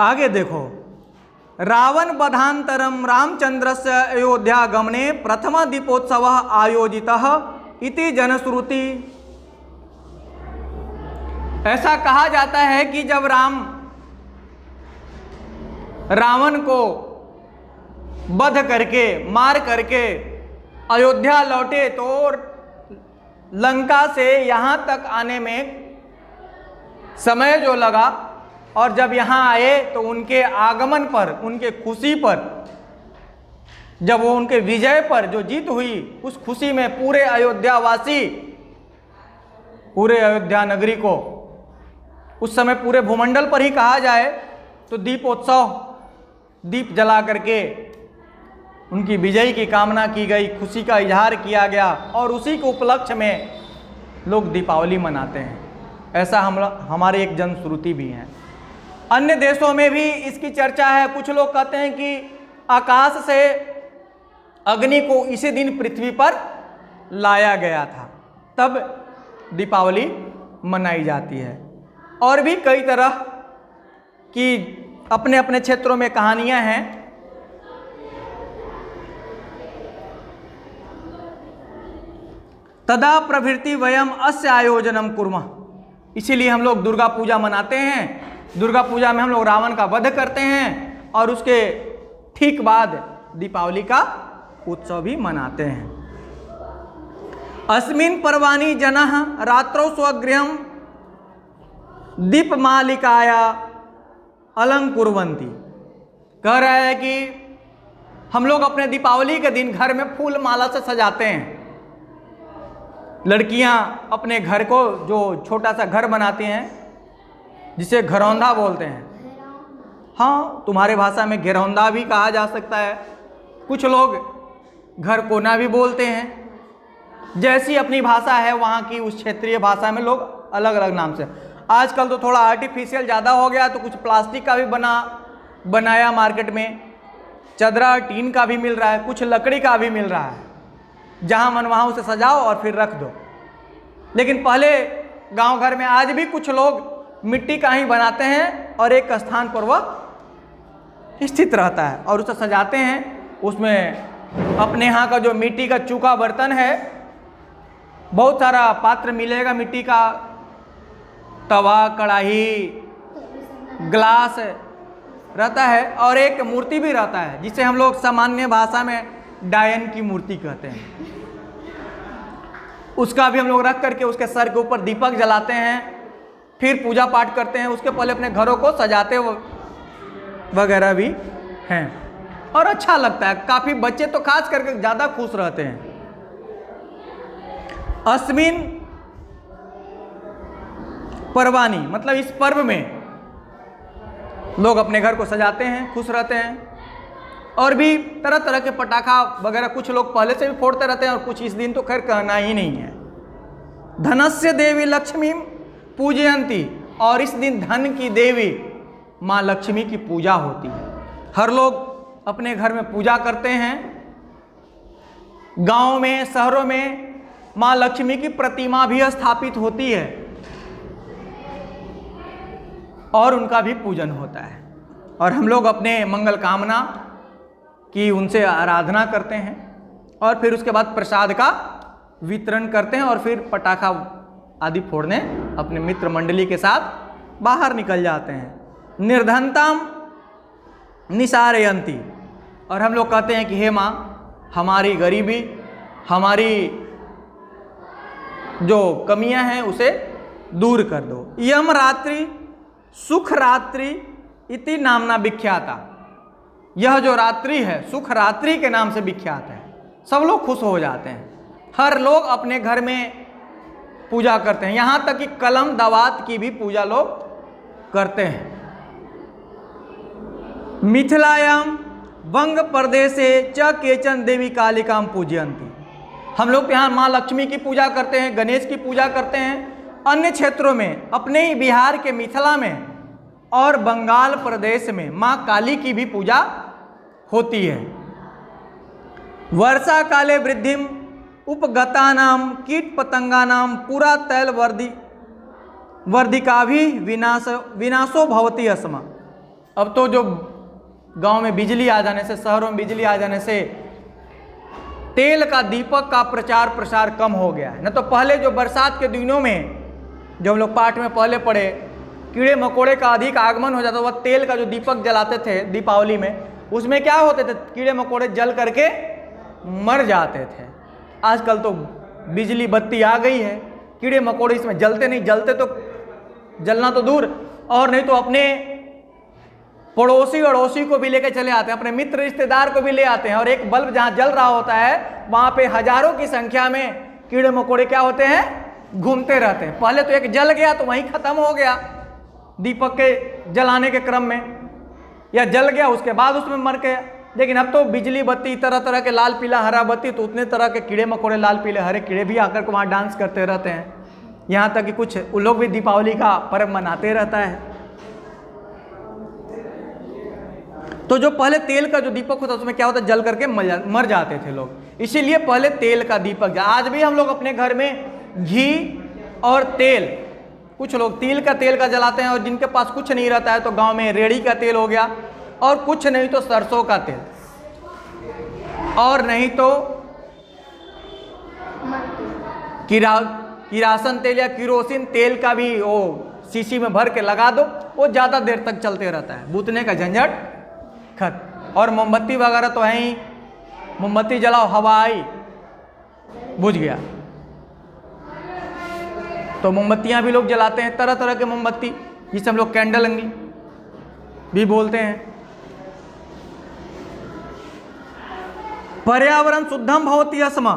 आगे देखो, रावण वधांतरम रामचंद्रस्य अयोध्या गमने प्रथम दीपोत्सव आयोजितः इति जनश्रुति। ऐसा कहा जाता है कि जब रावण को वध करके मार करके अयोध्या लौटे तो लंका से यहाँ तक आने में समय जो लगा, और जब यहाँ आए तो उनके आगमन पर, उनके खुशी पर, जब वो उनके विजय पर जो जीत हुई, उस खुशी में पूरे अयोध्यावासी, पूरे अयोध्या नगरी को, उस समय पूरे भूमंडल पर ही कहा जाए तो दीपोत्सव, दीप जला करके उनकी विजय की कामना की गई, खुशी का इजहार किया गया, और उसी के उपलक्ष्य में लोग दीपावली मनाते हैं। ऐसा हमारे एक जनश्रुति भी है। अन्य देशों में भी इसकी चर्चा है। कुछ लोग कहते हैं कि आकाश से अग्नि को इसी दिन पृथ्वी पर लाया गया था, तब दीपावली मनाई जाती है। और भी कई तरह की अपने अपने क्षेत्रों में कहानियां हैं। तदा प्रभृति वयम अस्य आयोजनम कुर्मः, इसीलिए हम लोग दुर्गा पूजा मनाते हैं। दुर्गा पूजा में हम लोग रावण का वध करते हैं और उसके ठीक बाद दीपावली का उत्सव भी मनाते हैं। अस्मिन् पर्वाणि जनः रात्रौ स्वगृहं दीपमालिकाया अलंकुर्वन्ति। कह रहा है कि हम लोग अपने दीपावली के दिन घर में फूल माला से सजाते हैं। लड़कियां अपने घर को जो छोटा सा घर बनाती हैं, जिसे घरौंदा बोलते हैं, हाँ तुम्हारे भाषा में घेरौंदा भी कहा जा सकता है, कुछ लोग घर कोना भी बोलते हैं। जैसी अपनी भाषा है वहाँ की, उस क्षेत्रीय भाषा में लोग अलग अलग नाम से। आजकल तो थोड़ा आर्टिफिशियल ज़्यादा हो गया, तो कुछ प्लास्टिक का भी बनाया मार्केट में, चदरा टीन का भी मिल रहा है, कुछ लकड़ी का भी मिल रहा है। जहाँ मन वहाँ उसे सजाओ और फिर रख दो। लेकिन पहले गांव घर में आज भी कुछ लोग मिट्टी का ही बनाते हैं और एक स्थान पर वह स्थित रहता है और उसे सजाते हैं। उसमें अपने यहाँ का जो मिट्टी का चूका बर्तन है, बहुत सारा पात्र मिलेगा मिट्टी का, तवा, कढ़ाई, ग्लास रहता है, और एक मूर्ति भी रहता है जिसे हम लोग सामान्य भाषा में डायन की मूर्ति कहते हैं। उसका भी हम लोग रख करके उसके सर के ऊपर दीपक जलाते हैं, फिर पूजा पाठ करते हैं। उसके पहले अपने घरों को सजाते वगैरह भी हैं और अच्छा लगता है। काफ़ी बच्चे तो खास करके ज़्यादा खुश रहते हैं। अस्मिन पर्वाणी मतलब इस पर्व में लोग अपने घर को सजाते हैं, खुश रहते हैं, और भी तरह तरह के पटाखा वगैरह कुछ लोग पहले से भी फोड़ते रहते हैं, और कुछ इस दिन तो खैर कहना ही नहीं है। धनस्य देवी लक्ष्मी पूजयंती, और इस दिन धन की देवी माँ लक्ष्मी की पूजा होती है। हर लोग अपने घर में पूजा करते हैं। गांव में, शहरों में माँ लक्ष्मी की प्रतिमा भी स्थापित होती है और उनका भी पूजन होता है, और हम लोग अपने मंगल कामना की उनसे आराधना करते हैं, और फिर उसके बाद प्रसाद का वितरण करते हैं, और फिर पटाखा आदि फोड़ने अपने मित्र मंडली के साथ बाहर निकल जाते हैं। निर्धनताम निसारयंती, और हम लोग कहते हैं कि हे माँ, हमारी गरीबी, हमारी जो कमियां हैं उसे दूर कर दो। यम रात्रि सुख रात्रि इति नामना विख्याता, यह जो रात्रि है सुख रात्रि के नाम से विख्यात है। सब लोग खुश हो जाते हैं, हर लोग अपने घर में पूजा करते हैं, यहाँ तक कि कलम दवात की भी पूजा लोग करते हैं। मिथिलायाम वंग प्रदेशे च केचन देवी कालिकाम पूजयंती, हम लोग यहाँ माँ लक्ष्मी की पूजा करते हैं, गणेश की पूजा करते हैं। अन्य क्षेत्रों में, अपने ही बिहार के मिथिला में और बंगाल प्रदेश में माँ काली की भी पूजा होती है। वर्षा काले वृद्धिम उपगतानाम कीट पतंगानाम पूरा तैल वर्धिका भी विनाशो भवती अस्मा, अब तो जो गांव में बिजली आ जाने से, शहरों में बिजली आ जाने से तेल का दीपक का प्रचार प्रसार कम हो गया है। न तो पहले जो बरसात के दिनों में, जो हम लोग पाठ में पहले पढ़े, कीड़े मकोड़े का अधिक आगमन हो जाता, वह तेल का जो दीपक जलाते थे दीपावली में, उसमें क्या होते थे, कीड़े मकोड़े जल करके मर जाते थे। आजकल तो बिजली बत्ती आ गई है, कीड़े मकोड़े इसमें जलते नहीं, जलते तो जलना तो दूर, और नहीं तो अपने पड़ोसी अड़ोसी को भी लेके चले आते हैं, अपने मित्र रिश्तेदार को भी ले आते हैं, और एक बल्ब जहाँ जल रहा होता है वहाँ पे हजारों की संख्या में कीड़े मकोड़े क्या होते हैं, घूमते रहते हैं। पहले तो एक जल गया तो वहीं खत्म हो गया दीपक के जलाने के क्रम में, या जल गया उसके बाद उसमें मर गया। लेकिन अब तो बिजली बत्ती, तरह तरह के लाल पीला हरा बत्ती, तो उतने तरह के कीड़े मकोड़े लाल पीले हरे कीड़े भी आकर के वहाँ डांस करते रहते हैं। यहाँ तक कि कुछ उन लोग भी दीपावली का पर्व मनाते रहता है। तो जो पहले तेल का जो दीपक होता उसमें क्या होता, जल करके मर जाते थे लोग, इसीलिए पहले तेल का दीपक। आज भी हम लोग अपने घर में घी और तेल, कुछ लोग तिल का तेल का जलाते हैं, और जिनके पास कुछ नहीं रहता है तो गांव में रेड़ी का तेल हो गया, और कुछ नहीं तो सरसों का तेल, और नहीं तो किरासन तेल या किरोसिन तेल का भी वो शीशी में भर के लगा दो, वो ज़्यादा देर तक चलते रहता है, बूतने का झंझट खत्म। और मोमबत्ती वगैरह तो है ही, मोमबत्ती जलाओ हवा आई बुझ गया। तो मोमबत्तियां भी लोग जलाते हैं, तरह तरह के मोमबत्ती, जिसे हम लोग कैंडल भी बोलते हैं। पर्यावरण शुद्धम भवति अस्म,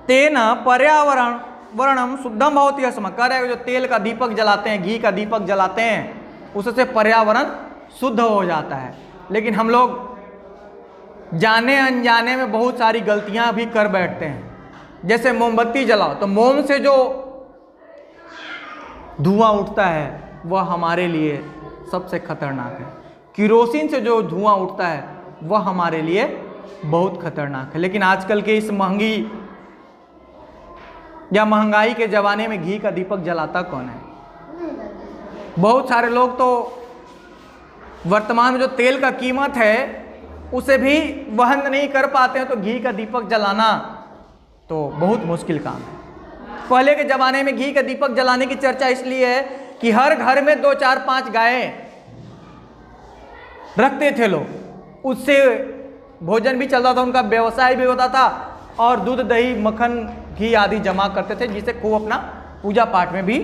तेना पर्यावरण वर्णम शुद्धम भवति अस्म। कह रहे हैं जो तेल का दीपक जलाते हैं, घी का दीपक जलाते हैं, उससे पर्यावरण शुद्ध हो जाता है। लेकिन हम लोग जाने अनजाने में बहुत सारी गलतियां भी कर बैठते हैं। जैसे मोमबत्ती जलाओ तो मोम से जो धुआं उठता है वह हमारे लिए सबसे खतरनाक है, किरोसिन से जो धुआं उठता है वह हमारे लिए बहुत खतरनाक है। लेकिन आजकल के इस महंगाई के ज़माने में घी का दीपक जलाता कौन है? बहुत सारे लोग तो वर्तमान में जो तेल का कीमत है उसे भी वहन नहीं कर पाते हैं, तो घी का दीपक जलाना तो बहुत मुश्किल काम है। पहले के ज़माने में घी का दीपक जलाने की चर्चा इसलिए है कि हर घर में 2 4 5 गायें रखते थे लोग, उससे भोजन भी चलता था, उनका व्यवसाय भी होता था, और दूध दही मक्खन घी आदि जमा करते थे, जिसे खूब अपना पूजा पाठ में भी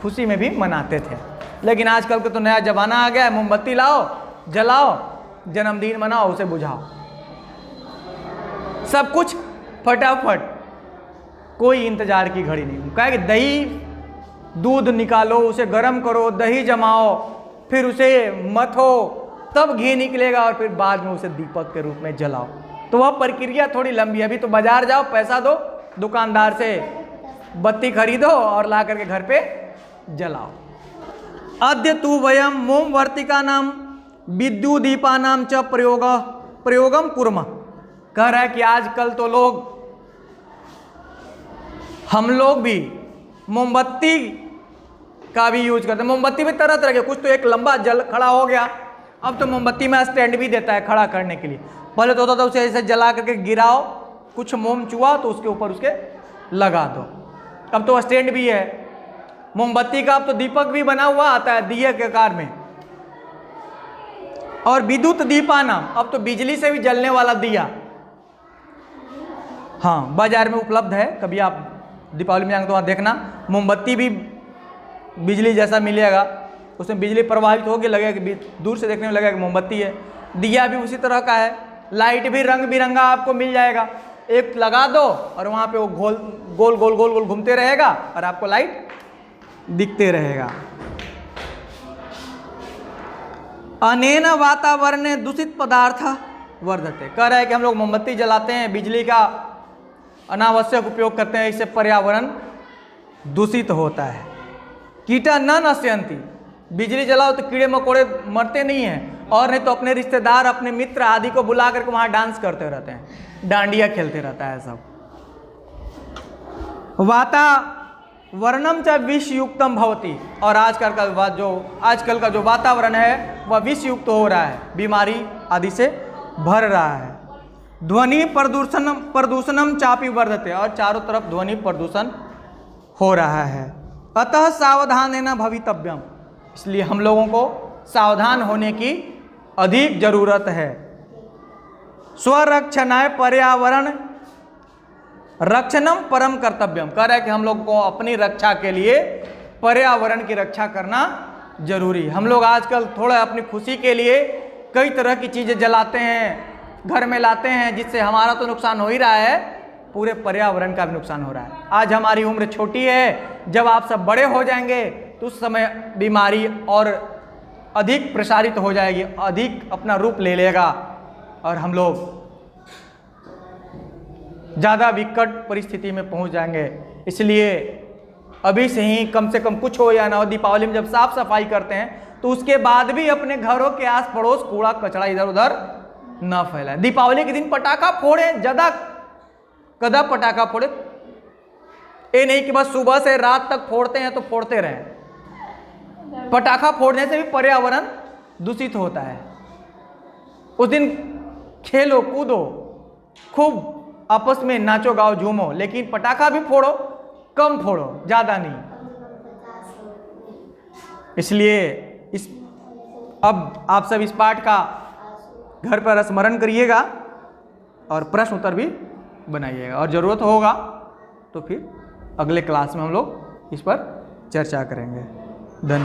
खुशी में भी मनाते थे। लेकिन आजकल का तो नया जमाना आ गया है, मोमबत्ती लाओ जलाओ, जन्मदिन मनाओ, उसे बुझाओ, सब कुछ फटाफट, कोई इंतजार की घड़ी नहीं। कहा कि दही दूध निकालो, उसे गर्म करो, दही जमाओ, फिर उसे मथो, तब घी निकलेगा, और फिर बाद में उसे दीपक के रूप में जलाओ। तो वह प्रक्रिया थोड़ी लंबी है। अभी तो बाजार जाओ, पैसा दो, दुकानदार से बत्ती खरीदो और ला करके घर पे जलाओ। अद्य तु वयम मोमवर्तिका नाम विद्युदीपा नाम च प्रयोगम कुर्म। कह रहा है कि आजकल तो हम लोग भी मोमबत्ती का भी यूज करते हैं। मोमबत्ती भी तरह तरह के, कुछ तो एक लंबा जल खड़ा हो गया, अब तो मोमबत्ती में स्टैंड भी देता है खड़ा करने के लिए। पहले तो होता था उसे ऐसे जला करके गिराओ, कुछ मोम चुआ तो उसके ऊपर उसके लगा दो। अब तो स्टैंड भी है मोमबत्ती का, अब तो दीपक भी बना हुआ आता है दिए के आकार में। और विद्युत दीपाना, अब तो बिजली से भी जलने वाला दिया, हाँ, बाजार में उपलब्ध है। कभी आप दीपावली में जाएंगे तो वहाँ देखना, मोमबत्ती भी बिजली जैसा मिलेगा, उसमें बिजली प्रवाहित होकर लगेगा, दूर से देखने में लगेगा कि मोमबत्ती है। दिया भी उसी तरह का है, लाइट भी रंग बिरंगा आपको मिल जाएगा, एक लगा दो और वहाँ पे वो गोल गोल गोल गोल गोल घूमते रहेगा और आपको लाइट दिखते रहेगा। अनेन वातावरण दूषित पदार्थ वर्धते। कह रहा है कि हम लोग मोमबत्ती जलाते हैं, बिजली का अनावश्यक उपयोग करते हैं, इससे पर्यावरण दूषित होता है। कीटा न नश्यन्ति, बिजली जलाओ तो कीड़े मकोड़े मरते नहीं हैं, और नहीं तो अपने रिश्तेदार अपने मित्र आदि को बुला करके वहाँ डांस करते रहते हैं, डांडिया खेलते रहता है सब। वर्णम च विषयुक्तम भवति। और आजकल का जो वातावरण है वह विषयुक्त हो रहा है, बीमारी आदि से भर रहा है। ध्वनि प्रदूषणम चापि वर्धते, और चारों तरफ ध्वनि प्रदूषण हो रहा है। अतः सावधानेन भवितव्यम, इसलिए हम लोगों को सावधान होने की अधिक जरूरत है। स्वरक्षणाय पर्यावरण रक्षणम परम कर्तव्यम, कह रहा है कि हम लोग को अपनी रक्षा के लिए पर्यावरण की रक्षा करना जरूरी। हम लोग आजकल थोड़ा अपनी खुशी के लिए कई तरह की चीज़ें जलाते हैं, घर में लाते हैं, जिससे हमारा तो नुकसान हो ही रहा है, पूरे पर्यावरण का भी नुकसान हो रहा है। आज हमारी उम्र छोटी है, जब आप सब बड़े हो जाएंगे तो उस समय बीमारी और अधिक प्रसारित हो जाएगी, अधिक अपना रूप ले लेगा और हम लोग ज़्यादा विकट परिस्थिति में पहुंच जाएंगे। इसलिए अभी से ही कम से कम कुछ हो या ना हो, दीपावली में जब साफ सफाई करते हैं तो उसके बाद भी अपने घरों के आस पड़ोस कूड़ा कचरा इधर उधर न फैलाएं। दीपावली के दिन पटाखा फोड़ें, ज़्यादा कदा पटाखा फोड़े, ये नहीं कि बस सुबह से रात तक फोड़ते हैं तो फोड़ते रहें। पटाखा फोड़ने से भी पर्यावरण दूषित होता है। उस दिन खेलो कूदो, खूब आपस में नाचो गाओ झूमो, लेकिन पटाखा भी फोड़ो, कम फोड़ो, ज़्यादा नहीं। इसलिए अब आप सब इस पाठ का घर पर स्मरण करिएगा और प्रश्न उत्तर भी बनाइएगा, और ज़रूरत होगा तो फिर अगले क्लास में हम लोग इस पर चर्चा करेंगे। धन्यवाद।